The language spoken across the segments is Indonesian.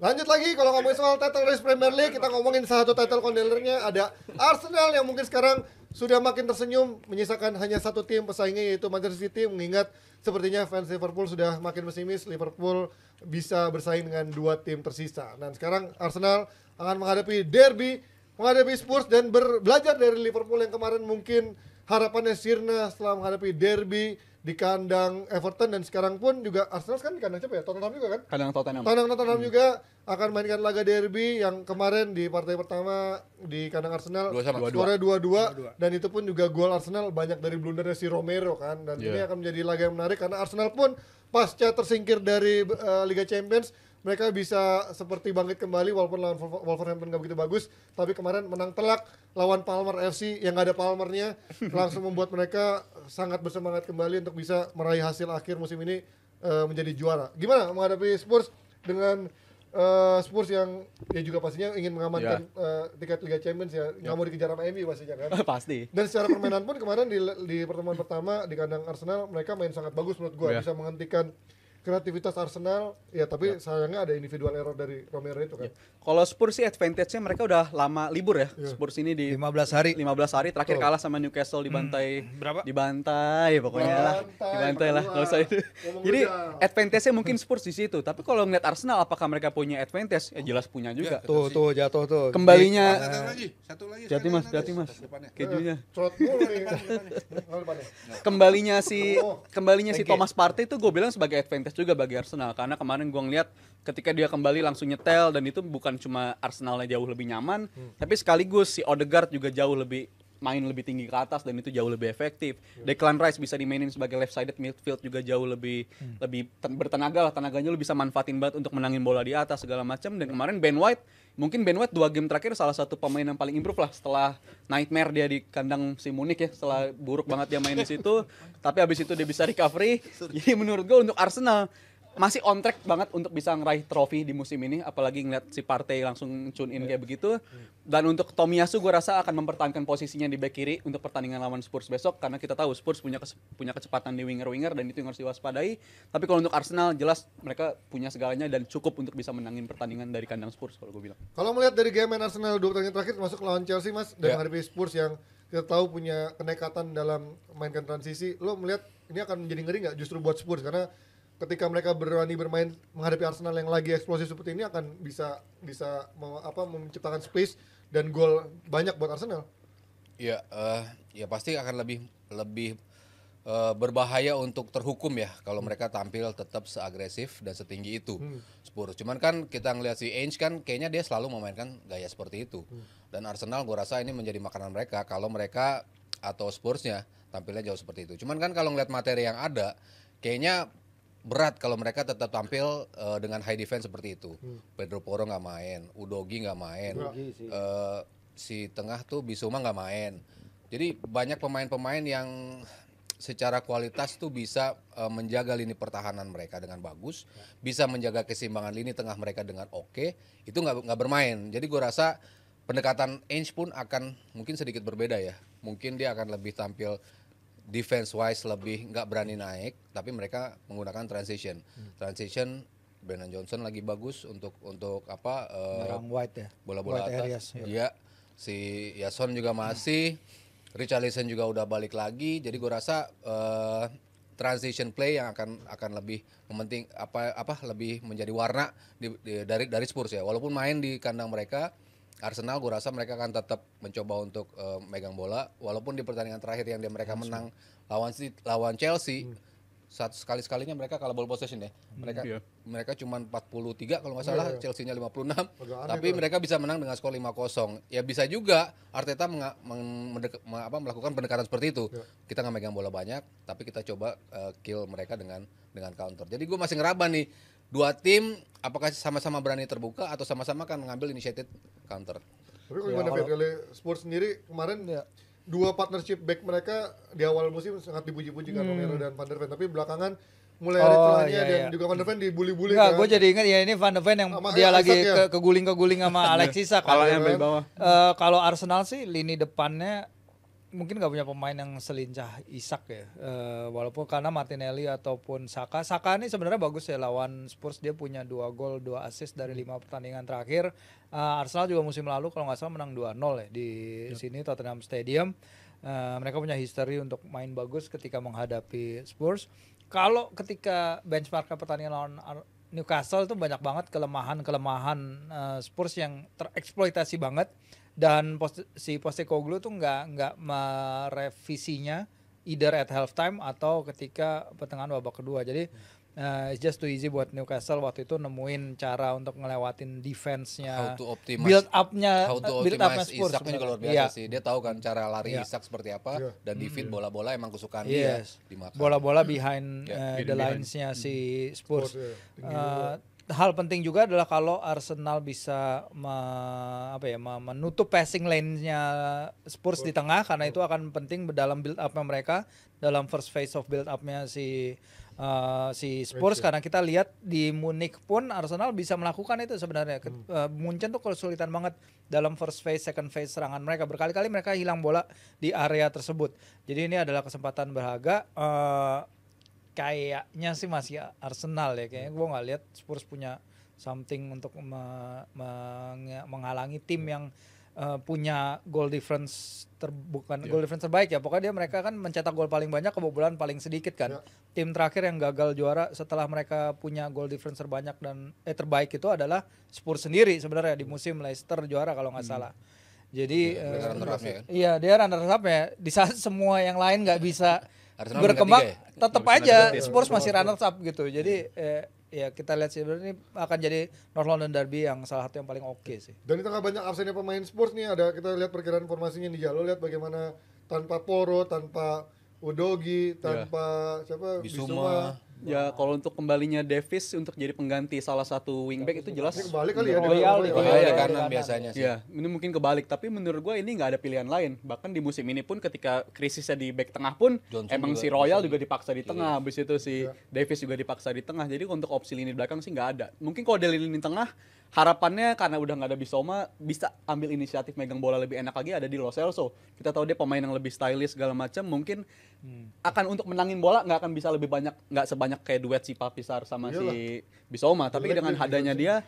Lanjut lagi kalau ngomongin soal title race Premier League, kita ngomongin salah satu title contendernya ada Arsenal yang mungkin sekarang sudah makin tersenyum menyisakan hanya satu tim pesaingnya yaitu Manchester City, mengingat sepertinya fans Liverpool sudah makin pesimis Liverpool bisa bersaing dengan dua tim tersisa. Dan sekarang Arsenal akan menghadapi Spurs dan belajar dari Liverpool yang kemarin mungkin harapannya sirna setelah menghadapi derby di kandang Everton, dan sekarang pun juga Arsenal kan di kandang siapa ya? Tottenham juga kan? Kandang Tottenham. Tottenham juga akan mainkan laga derby yang kemarin di partai pertama di kandang Arsenal skornya 2-2 dan itu pun juga gol Arsenal banyak dari blundernya si Romero kan, dan ini akan menjadi laga yang menarik karena Arsenal pun pasca tersingkir dari Liga Champions mereka bisa seperti bangkit kembali walaupun lawan Wolverhampton gak begitu bagus, tapi kemarin menang telak lawan Palmer FC yang gak ada Palmernya, langsung membuat mereka sangat bersemangat kembali untuk bisa meraih hasil akhir musim ini menjadi juara. Gimana menghadapi Spurs dengan Spurs yang ya juga pastinya ingin mengamankan tiket Liga Champions ya, nggak mau dikejar sama MU pastinya kan. Pasti. Dan secara permainan pun kemarin di pertemuan pertama di kandang Arsenal mereka main sangat bagus menurut gua, bisa menghentikan kreativitas Arsenal ya, tapi sayangnya ada individual error dari Romero itu kan. Kalau Spurs sih advantage-nya mereka udah lama libur ya. Spurs ini di 15 hari terakhir kalah sama Newcastle dibantai. Berapa? Dibantai pokoknya lah. Dibantai lah, enggak usah itu. Jadi advantage-nya mungkin Spurs di situ. Tapi kalau ngeliat Arsenal apakah mereka punya advantage? Ya jelas punya juga. Tuh jatuh tuh. Kembalinya Satu lagi. Jati Mas. Kejunya. Corot mulu nih. Kembalinya si Thomas Partey itu gue bilang sebagai advantage juga bagi Arsenal, karena kemarin gue ngeliat ketika dia kembali langsung nyetel, dan itu bukan cuma Arsenalnya jauh lebih nyaman, tapi sekaligus si Odegaard juga jauh lebih main lebih tinggi ke atas dan itu jauh lebih efektif. Declan Rice bisa dimainin sebagai left sided midfield juga jauh lebih bertenaga lah, tenaganya lu bisa manfaatin banget untuk menangin bola di atas segala macam. Dan kemarin Ben White 2 game terakhir salah satu pemain yang paling improve lah setelah nightmare dia di kandang si Munich ya, setelah buruk banget dia main di situ, tapi habis itu dia bisa recovery. Jadi menurut gue untuk Arsenal masih on track banget untuk bisa ngeraih trofi di musim ini, apalagi ngeliat si Partey langsung tune in kayak begitu. Dan untuk Tomiyasu gue rasa akan mempertahankan posisinya di back kiri untuk pertandingan lawan Spurs besok, karena kita tahu Spurs punya kecepatan di winger-winger dan itu yang harus diwaspadai. Tapi kalau untuk Arsenal jelas mereka punya segalanya dan cukup untuk bisa menangin pertandingan dari kandang Spurs kalau gue bilang. Kalau melihat dari game Arsenal 2 pertandingan terakhir termasuk lawan Chelsea Mas, dan menghadapi Spurs yang kita tahu punya kenekatan dalam mainkan transisi, lo melihat ini akan menjadi ngeri nggak justru buat Spurs, karena ketika mereka berani bermain menghadapi Arsenal yang lagi eksplosif seperti ini akan bisa menciptakan space dan gol banyak buat Arsenal. Ya pasti akan lebih berbahaya untuk terhukum ya kalau mereka tampil tetap seagresif dan setinggi itu Spurs. Cuman kan kita ngelihat si Ainge kan kayaknya dia selalu memainkan gaya seperti itu. Dan Arsenal gue rasa ini menjadi makanan mereka kalau mereka atau Spursnya tampilnya jauh seperti itu. Cuman kan kalau ngelihat materi yang ada kayaknya berat kalau mereka tetap tampil dengan high defense seperti itu. Pedro Porro nggak main, Udogi nggak main, si tengah tuh Bissouma nggak main. Jadi banyak pemain-pemain yang secara kualitas tuh bisa menjaga lini pertahanan mereka dengan bagus, bisa menjaga keseimbangan lini tengah mereka dengan oke, itu nggak bermain. Jadi gue rasa pendekatan Ainge pun akan mungkin sedikit berbeda ya. Mungkin dia akan lebih tampil defense wise, lebih nggak berani naik, tapi mereka menggunakan transition. Brennan Johnson lagi bagus untuk White ya. Bola-bola White atas. areas, Iya. Si Yason juga masih, Richarlison juga udah balik lagi. Jadi gue rasa transition play yang akan lebih mementing lebih menjadi warna dari Spurs ya. Walaupun main di kandang mereka, Arsenal gue rasa mereka akan tetap mencoba untuk megang bola, walaupun di pertandingan terakhir yang mereka menang lawan Chelsea sekalinya mereka kalah ball possession ya. Mereka cuma 43 kalau nggak salah, Chelsea-nya 56. Tapi mereka bisa menang dengan skor 5-0. Ya bisa juga Arteta melakukan pendekatan seperti itu. Kita nggak megang bola banyak, tapi kita coba kill mereka dengan counter. Jadi gue masih ngeraba nih, dua tim apakah sama-sama berani terbuka atau sama-sama kan mengambil initiated counter. Tapi kalau gimana dari Spurs sendiri kemarin dua partnership back mereka di awal musim sangat dipuji-puji kan Romero dan Van der Ven, tapi belakangan mulai ada celahnya dan juga Van der Ven dibully-bully kan. Gue jadi ingat ya ini Van der Ven yang sama dia lagi Isaac, keguling-keguling sama Alexis kan. Kalau yang bawah. Kalau Arsenal sih lini depannya mungkin nggak punya pemain yang selincah Isak ya. Walaupun karena Martinelli ataupun Saka ini sebenarnya bagus ya lawan Spurs, dia punya 2 gol 2 assist dari 5 pertandingan terakhir. Arsenal juga musim lalu kalau nggak salah menang 2-0 ya di sini Tottenham Stadium. Mereka punya history untuk main bagus ketika menghadapi Spurs. Kalau ketika benchmark pertandingan lawan Newcastle itu banyak banget kelemahan Spurs yang tereksploitasi banget, dan si Postecoglou tuh nggak merevisinya either at halftime atau ketika pertengahan babak kedua. Jadi it's just too easy buat Newcastle waktu itu nemuin cara untuk ngelewatin defense-nya, build up-nya Spurs. Isaknya juga luar biasa sih. Dia tahu kan cara lari Isak seperti apa, dan di feed bola-bola emang kesukaan dia dimakan. Bola-bola behind the lines-nya si Spurs. Hal penting juga adalah kalau Arsenal bisa menutup passing lane-nya Spurs di tengah, karena itu akan penting dalam build up-nya mereka, dalam first phase of build up-nya si Spurs, karena kita lihat di Munich pun Arsenal bisa melakukan itu sebenarnya. Munchen tuh kesulitan banget dalam first phase, second phase serangan mereka. Berkali-kali mereka hilang bola di area tersebut. Jadi ini adalah kesempatan berharga. Kayaknya sih masih Arsenal ya. Kayaknya gue nggak lihat Spurs punya something untuk menghalangi tim yang punya goal difference goal difference terbaik ya. Pokoknya mereka kan mencetak gol paling banyak, kebobolan paling sedikit kan. Tim terakhir yang gagal juara setelah mereka punya goal difference terbanyak dan terbaik itu adalah Spurs sendiri sebenarnya di musim Leicester juara kalau nggak salah. Jadi iya, dia runner up ya. Di saat semua yang lain nggak bisa berkembang, tetap aja Spurs masih runner up gitu. Jadi ya kita lihat sih ini akan jadi North London Derby yang salah satu yang paling oke sih. Dan di tengah banyak absennya pemain Spurs nih, ada kita lihat perkiraan formasinya nih, Jalo lihat bagaimana tanpa Poro, tanpa Udogi, tanpa Bissouma. Ya kalau untuk kembalinya Davis untuk jadi pengganti salah satu wingback itu jelas kebalik kali ya. Iya kanan biasanya sih. Ya, ini mungkin kebalik, tapi menurut gue ini nggak ada pilihan lain. Bahkan di musim ini pun ketika krisisnya di back tengah pun Johnson emang si Royal juga dipaksa di tengah, habis itu si Davis juga dipaksa di tengah. Jadi untuk opsi lini belakang sih nggak ada. Mungkin kalau dari lini tengah harapannya karena udah nggak ada Bissouma bisa ambil inisiatif megang bola lebih enak lagi ada di Lo Celso. Kita tahu dia pemain yang lebih stylish segala macam, mungkin akan untuk menangin bola nggak akan bisa lebih banyak, nggak sebanyak kayak duet si Papisar sama si Bissouma, tapi dengan adanya dia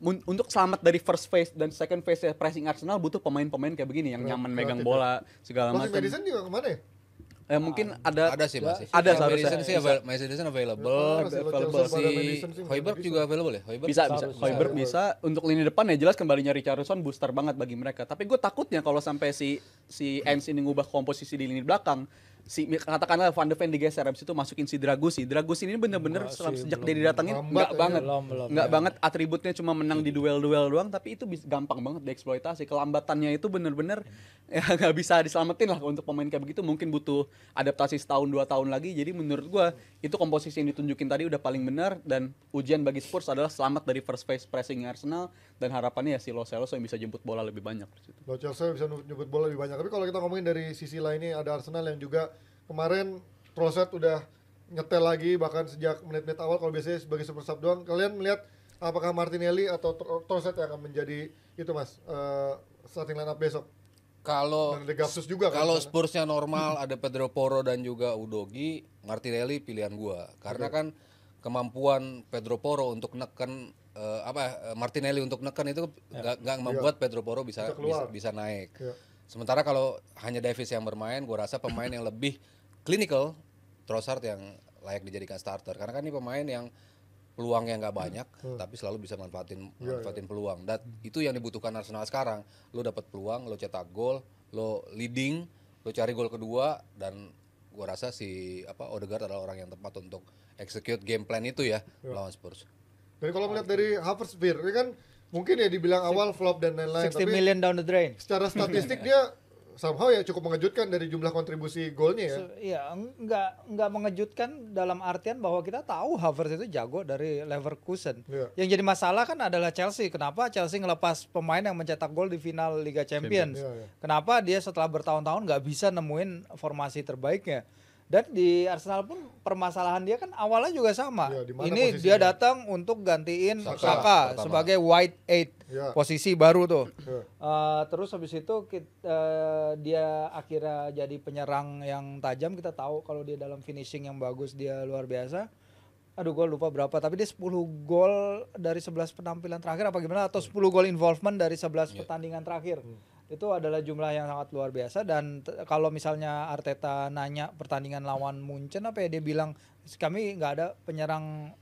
untuk selamat dari first phase dan second phase pressing Arsenal butuh pemain-pemain kayak begini yang nyaman megang bola segala macam. Madison juga kemana ya? Mungkin ada sih masih. Ada seharusnya Madison sih available. Si Højbjerg juga available ya? Højbjerg bisa. Untuk lini depan ya jelas kembalinya Richarlison booster banget bagi mereka. Tapi gue takutnya kalau sampai si Ens ini ngubah komposisi di lini belakang, katakanlah Van de Ven digeser, habis itu masukin si Dragusi ini bener-bener sejak dia didatangin nggak banget atributnya, cuma menang di duel-duel doang, tapi itu gampang banget dieksploitasi. Kelambatannya itu bener-bener ya nggak bisa diselamatin lah. Untuk pemain kayak begitu mungkin butuh adaptasi setahun 2 tahun lagi. Jadi menurut gua itu komposisi yang ditunjukin tadi udah paling benar, dan ujian bagi Spurs adalah selamat dari first phase pressing Arsenal, dan harapannya ya si Lo Celso yang bisa jemput bola lebih banyak. Lo Celso bisa jemput bola lebih banyak. Tapi kalau kita ngomongin dari sisi lainnya, ada Arsenal yang juga kemarin Trossard udah nyetel lagi, bahkan sejak menit-menit awal. Kalau biasanya sebagai super sub doang, kalian melihat apakah Martinelli atau Trossard yang akan menjadi itu mas starting lineup besok? Kalau Spursnya normal ada Pedro Porro dan juga Udogi, Martinelli pilihan gua. Karena kan kemampuan Pedro Porro untuk neken Martinelli untuk neken itu nggak membuat Pedro Porro bisa naik. Sementara kalau hanya Davis yang bermain, gua rasa pemain yang lebih clinical Trossard yang layak dijadikan starter. Karena kan ini pemain yang peluangnya nggak banyak, tapi selalu bisa manfaatin peluang. Dan itu yang dibutuhkan Arsenal sekarang. Lo dapat peluang, lo cetak gol, lo leading, lo cari gol kedua, dan gua rasa si Odegaard adalah orang yang tepat untuk execute game plan itu ya melawan Spurs. Dan kalau melihat dari Havertz, ini kan mungkin ya dibilang awal flop dan lain-lain, 60 million down the drain. Secara statistik dia somehow ya cukup mengejutkan dari jumlah kontribusi golnya ya. Iya, enggak mengejutkan dalam artian bahwa kita tahu Havertz itu jago dari Leverkusen. Yang jadi masalah kan adalah Chelsea. Kenapa Chelsea ngelepas pemain yang mencetak gol di final Liga Champions? Kenapa dia setelah bertahun-tahun nggak bisa nemuin formasi terbaiknya? Dan di Arsenal pun permasalahan dia kan awalnya juga sama. Ya, di mana Ini posisinya? dia datang untuk gantiin Saka Saka pertama. sebagai wide eight, Ya. posisi baru tuh. Ya. Terus habis itu dia akhirnya jadi penyerang yang tajam. Kita tahu kalau dia dalam finishing yang bagus dia luar biasa. Aduh gue lupa berapa, tapi dia 10 gol dari 11 penampilan terakhir apa gimana, atau 10 gol involvement dari 11 pertandingan terakhir. Itu adalah jumlah yang sangat luar biasa. Dan kalau misalnya Arteta nanya pertandingan lawan Munchen apa ya, dia bilang kami nggak ada penyerang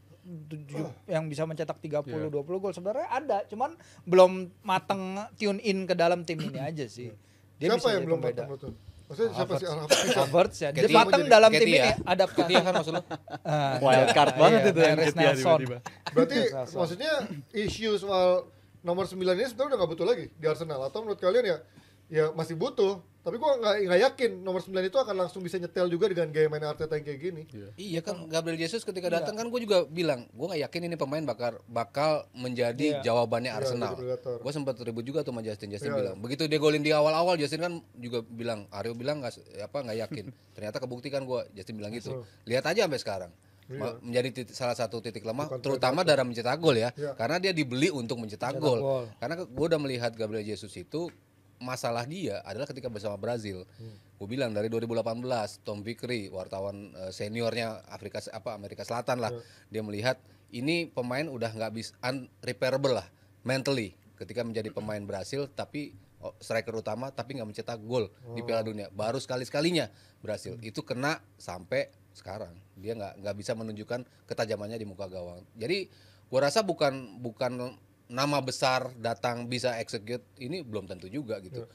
yang bisa mencetak 30-20 gol. Sebenarnya ada, cuman belum mateng tune in ke dalam tim ini aja sih. Dia Siapa bisa yang jadi belum pembeda. matang menurut lu? Maksudnya siapa sih? Havertz ya. Dia Ketia. mateng dalam tim Ketia. ini adaptasi. Ketia kan maksud lu? Wild card banget Iya, itu yang Mahrez Ketia Nelson. tiba-tiba. Berarti Nelson. maksudnya isu soal nomor 9 ini sebenarnya udah nggak butuh lagi di Arsenal, atau menurut kalian ya masih butuh, tapi gua nggak yakin nomor 9 itu akan langsung bisa nyetel juga dengan gaya main Arteta yang kayak gini. Iya kan, Gabriel Jesus ketika datang kan gue juga bilang gue nggak yakin ini pemain bakal menjadi jawabannya Arsenal. Predator. Gue sempat ribut juga tuh sama Justin. Iya, Bilang begitu dia golin di awal-awal, Justin kan juga bilang, Aryo bilang nggak yakin. Ternyata kebuktikan gue, Justin bilang gitu. Lihat aja sampai sekarang. Menjadi salah satu titik lemah, terutama dalam mencetak gol ya. Karena dia dibeli untuk mencetak gol. Karena gue udah melihat Gabriel Jesus itu, masalah dia adalah ketika bersama Brazil. Gue bilang dari 2018 Tom Vickery, wartawan seniornya Amerika Selatan lah, dia melihat ini pemain udah nggak bisa, unrepairable lah mentally ketika menjadi pemain Brasil, tapi striker utama tapi nggak mencetak gol di Piala Dunia. Baru sekalinya Brasil itu kena sampai sekarang dia nggak bisa menunjukkan ketajamannya di muka gawang. Jadi gue rasa bukan nama besar datang bisa execute ini belum tentu juga gitu.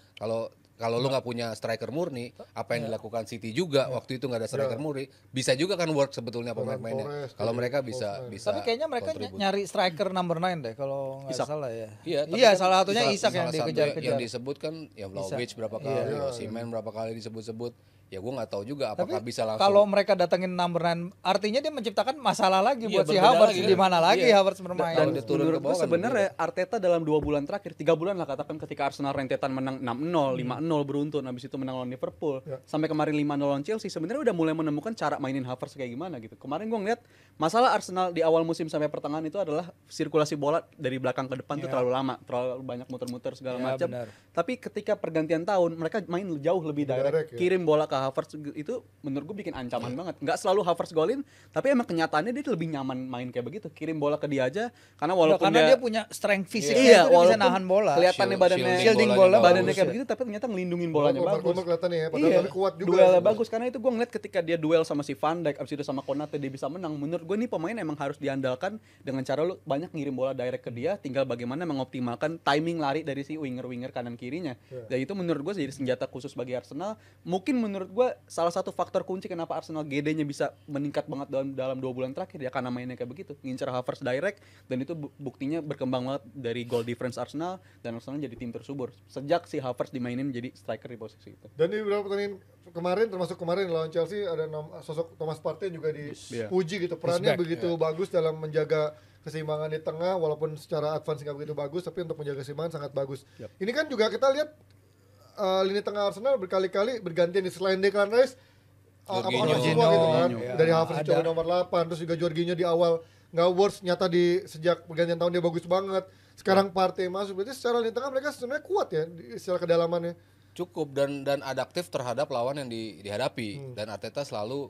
Kalau lu nggak punya striker murni, apa yang dilakukan City juga waktu itu nggak ada striker murni, bisa juga kan work sebetulnya pemain-pemainnya. Kalau mereka bisa. Tapi kayaknya mereka nyari striker number 9 deh kalau nggak salah ya. Iya, salah satunya Isak yang dikejar-kejar. Yang disebutkan ya Vlahovic berapa kali, Osimhen berapa kali disebut-sebut. Ya gue nggak tahu juga apakah bisa langsung. Kalau mereka datengin number 9, artinya dia menciptakan masalah lagi buat si berbeda Havertz. lagi, Di mana lagi Havertz bermain? Kalau dia turun Menurut ke gue bawah kan sebenarnya Arteta dalam 2 bulan terakhir, 3 bulan lah katakan, ketika Arsenal rentetan menang 6-0, 5-0 beruntun, habis itu menang lawan Liverpool, sampai kemarin 5-0 lawan Chelsea, sebenarnya udah mulai menemukan cara mainin Havertz kayak gimana gitu. Kemarin gue ngeliat masalah Arsenal di awal musim sampai pertengahan itu adalah sirkulasi bola dari belakang ke depan tuh terlalu lama, terlalu banyak muter-muter segala macam. Tapi ketika pergantian tahun mereka main jauh lebih direct, kirim bola ke Havertz, itu menurut gue bikin ancaman banget. Nggak selalu Havertz golin, tapi emang kenyataannya dia lebih nyaman main kayak begitu, kirim bola ke dia aja, karena walaupun dia punya strength fisik, iya, dia bisa nahan bola, kelihatannya shielding bola badannya kayak begitu, tapi ternyata ngelindungin bolanya bagus. Kelihatan ya, padahal tapi kuat juga. Duelnya bagus, karena itu gue ngeliat ketika dia duel sama si Van Dijk, abis itu sama Konate dia bisa menang. Menurut gue ini pemain emang harus diandalkan dengan cara lu banyak ngirim bola direct ke dia, tinggal bagaimana mengoptimalkan timing lari dari si winger-winger kanan kirinya. Dan itu menurut gue jadi senjata khusus bagi Arsenal. Mungkin menurut gue salah satu faktor kunci kenapa Arsenal GD-nya bisa meningkat banget dalam 2 bulan terakhir ya, karena mainnya kayak begitu, ngincer Havertz direct, dan itu buktinya berkembang banget dari goal difference Arsenal, dan Arsenal jadi tim tersubur sejak si Havertz dimainin jadi striker di posisi itu. Dan di beberapa pertandingan kemarin, termasuk kemarin lawan Chelsea, ada sosok Thomas Partey juga dipuji gitu, perannya begitu bagus dalam menjaga keseimbangan di tengah, walaupun secara advance nggak begitu bagus, tapi untuk menjaga keseimbangan sangat bagus. Ini kan juga kita lihat lini tengah Arsenal berkali-kali bergantian di selain Declan Rice, semua gitu kan, dari Havertz coba nomor 8, terus juga Jorginho di awal nggak worse, nyata di sejak pergantian tahun dia bagus banget. Sekarang Partey masuk, berarti secara lini tengah mereka sebenarnya kuat ya secara kedalamannya. Cukup dan adaptif terhadap lawan yang dihadapi, dan Arteta selalu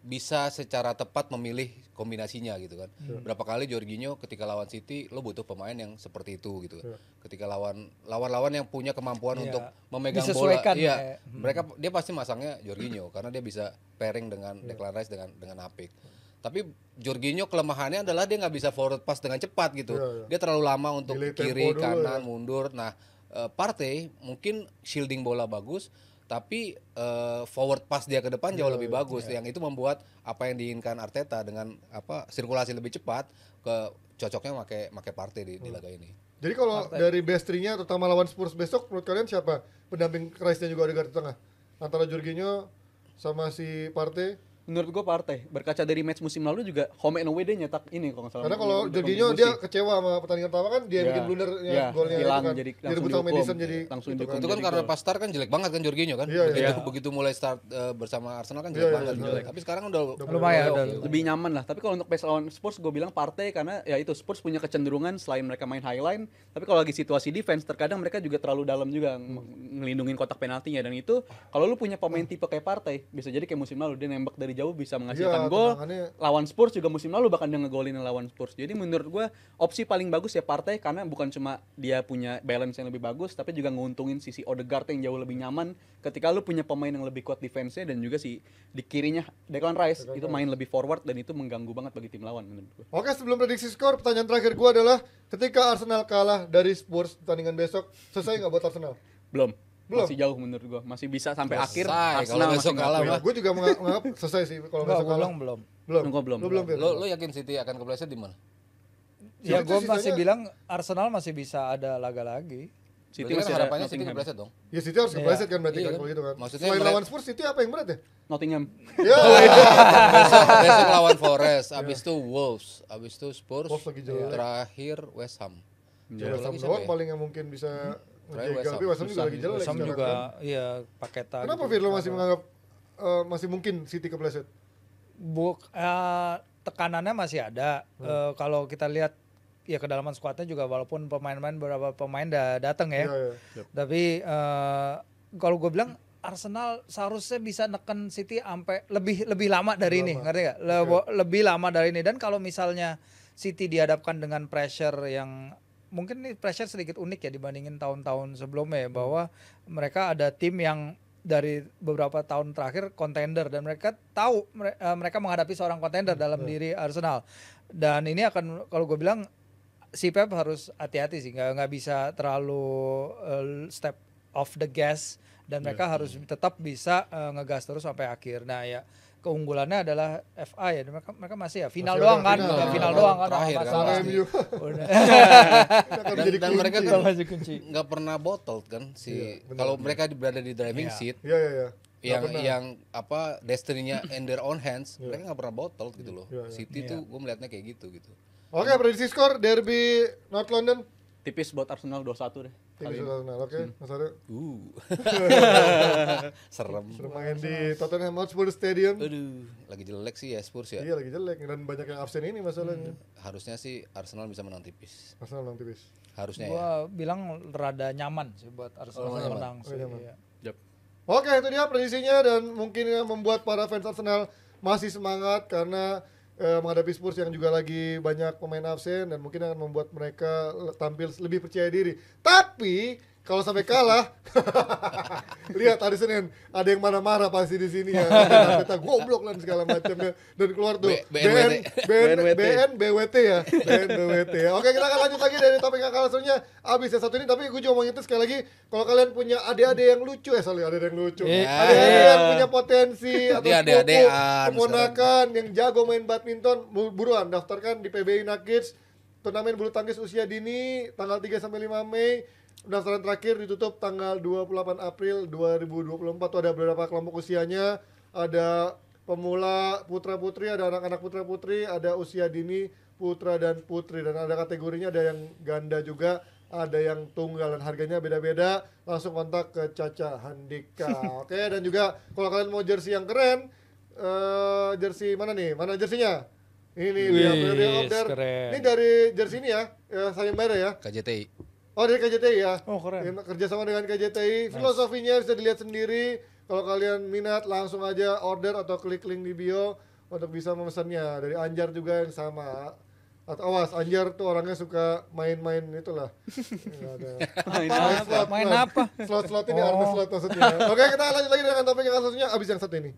bisa secara tepat memilih kombinasinya gitu kan. Berapa kali Jorginho ketika lawan City lo butuh pemain yang seperti itu gitu. Ketika lawan-lawan yang punya kemampuan untuk memegang bola, dia pasti masangnya Jorginho karena dia bisa pairing dengan Declan Rice dengan apik. Tapi Jorginho kelemahannya adalah dia nggak bisa forward pass dengan cepat gitu. Dia terlalu lama untuk kiri, kanan, mundur. Nah, Partey mungkin shielding bola bagus, tapi forward pass dia ke depan jauh lebih bagus. Yang itu membuat apa yang diinginkan Arteta dengan sirkulasi lebih cepat, cocoknya pakai Partey di laga ini. Jadi kalau dari best three-nya terutama lawan Spurs besok, menurut kalian siapa pendamping Rice dan juga Odegaard di tengah? Antara Jorginho sama si Partey? Menurut gue Partey, berkaca dari match musim lalu juga home and away dia nyetak ini kalau nggak salah. Karena kalau Jorginho dia kecewa sama pertandingan pertama kan dia bikin blunder golnya hilang, itu kan. jadi Direbut sama Madison jadi langsung gitu dihukum. Itu kan karena pas start kan jelek banget kan Jorginho kan. Begitu mulai start bersama Arsenal kan jelek banget. Tapi sekarang udah lumayan lebih nyaman lah. Tapi kalau untuk match lawan Spurs gue bilang Partey karena ya itu Spurs punya kecenderungan selain mereka main highline, tapi kalau lagi situasi defense terkadang mereka juga terlalu dalam juga ngelindungin kotak penaltinya, dan itu kalau lu punya pemain tipe kayak Partey bisa jadi kayak musim lalu dia nembak dari jauh bisa menghasilkan gol. Lawan Spurs juga musim lalu bahkan dia ngegolin lawan Spurs. Jadi menurut gue opsi paling bagus ya Partey karena bukan cuma dia punya balance yang lebih bagus tapi juga nguntungin sisi Odegaard yang jauh lebih nyaman ketika lu punya pemain yang lebih kuat defense-nya, dan juga si di kirinya Declan Rice itu main lebih forward dan itu mengganggu banget bagi tim lawan menurut gue. Oke, sebelum prediksi skor, pertanyaan terakhir gue adalah ketika Arsenal kalah dari Spurs pertandingan besok, selesai nggak buat Arsenal? Belum. Masih jauh menurut gue, masih bisa sampai akhir. Kalau besok kalah mah. Gue juga menganggap selesai sih kalau besok kalah. Belum. Lo yakin City akan kepleset di mana? Ya gue masih bilang Arsenal masih bisa ada laga lagi. City masih masih harapannya City kepleset dong. Ya City harus kepleset kan berarti kan kalau gitu kan. Maksudnya selain lawan Spurs City apa yang berat ya? Nottingham. Ya. Besok lawan Forest, abis itu Wolves, abis itu Spurs, terakhir West Ham. West Ham doang paling yang mungkin bisa menjaga, tapi West Ham juga lagi jelek. West Ham juga iya paketan. Kenapa Firlo masih menganggap masih mungkin City kepleset? Tekanannya masih ada. Kalau kita lihat ya kedalaman skuadnya juga walaupun beberapa pemain udah datang ya. Tapi kalau gue bilang Arsenal seharusnya bisa neken City sampai lebih lama dari ini, ngerti nggak? Lebih lama dari ini. Dan kalau misalnya City dihadapkan dengan pressure yang mungkin ini pressure sedikit unik ya dibandingin tahun-tahun sebelumnya ya, bahwa mereka ada tim yang dari beberapa tahun terakhir kontender dan mereka tahu mereka menghadapi seorang kontender dalam diri Arsenal. Dan ini akan, kalau gue bilang si Pep harus hati-hati sih, nggak bisa terlalu step off the gas, dan mereka harus tetap bisa ngegas terus sampai akhir. Nah ya keunggulannya adalah FA ya, mereka masih ya final doang kan, final doang kan terakhir kan dan mereka kan nggak pernah botol kan kalau mereka berada di driving seat. Yang apa destiny-nya in their own hands, mereka nggak pernah botol gitu loh. City tuh gue melihatnya kayak gitu. Oke, prediksi skor derby North London. Tipis buat Arsenal 2-1 deh. Tipis buat Arsenal, oke. Mas Aryo. Serem main di Tottenham Hotspur Stadium. Aduh, lagi jelek sih ya Spurs ya. Iya, lagi jelek dan banyak yang absen ini masalahnya. Harusnya sih Arsenal bisa menang tipis. Arsenal menang tipis. Harusnya gua bilang rada nyaman sih buat Arsenal menang sih. Oke, itu dia prediksinya, dan mungkin yang membuat para fans Arsenal masih semangat karena menghadapi Spurs yang juga lagi banyak pemain absen, dan mungkin akan membuat mereka tampil lebih percaya diri. Tapi kalau sampai kalah, lihat hari Senin ada yang marah-marah pasti di sini ya, kita goblok dan segala macamnya, dan keluar tuh BWT ya. Oke, kita akan lanjut lagi dari topik yang kalah selanjutnya. Abis yang satu ini, tapi gue cuma mau ngingetin sekali lagi, kalau kalian punya adik-adik yang lucu adik-adik yang punya potensi atau keponakan yang jago main badminton, buruan daftarkan di PBI Nuggets turnamen bulu tangkis usia dini tanggal 3 sampai 5 Mei. Pendaftaran terakhir ditutup tanggal 28 April 2024. Tuh ada beberapa kelompok usianya. Ada pemula putra-putri, ada anak-anak putra-putri, ada usia dini putra dan putri, dan ada kategorinya, ada yang ganda juga, ada yang tunggal, dan harganya beda-beda. Langsung kontak ke Caca Handika. Oke, dan juga kalau kalian mau jersey yang keren, jersey mana nih? Mana jersinya? Ini dia, ini dari jersey ini ya, sayang merah ya. KJTI. Oh, dari KJTI ya. Oh, keren. Kerjasama dengan KJTI. Filosofinya bisa dilihat sendiri. Kalau kalian minat langsung aja order atau klik link di bio untuk bisa memesannya. Dari Anjar juga yang sama. Atau awas, Anjar tuh orangnya suka main-main itulah. Main apa? Slot-slot ini, armor slot maksudnya. Oke, kita lanjut lagi dengan topik yang selanjutnya abis yang satu ini.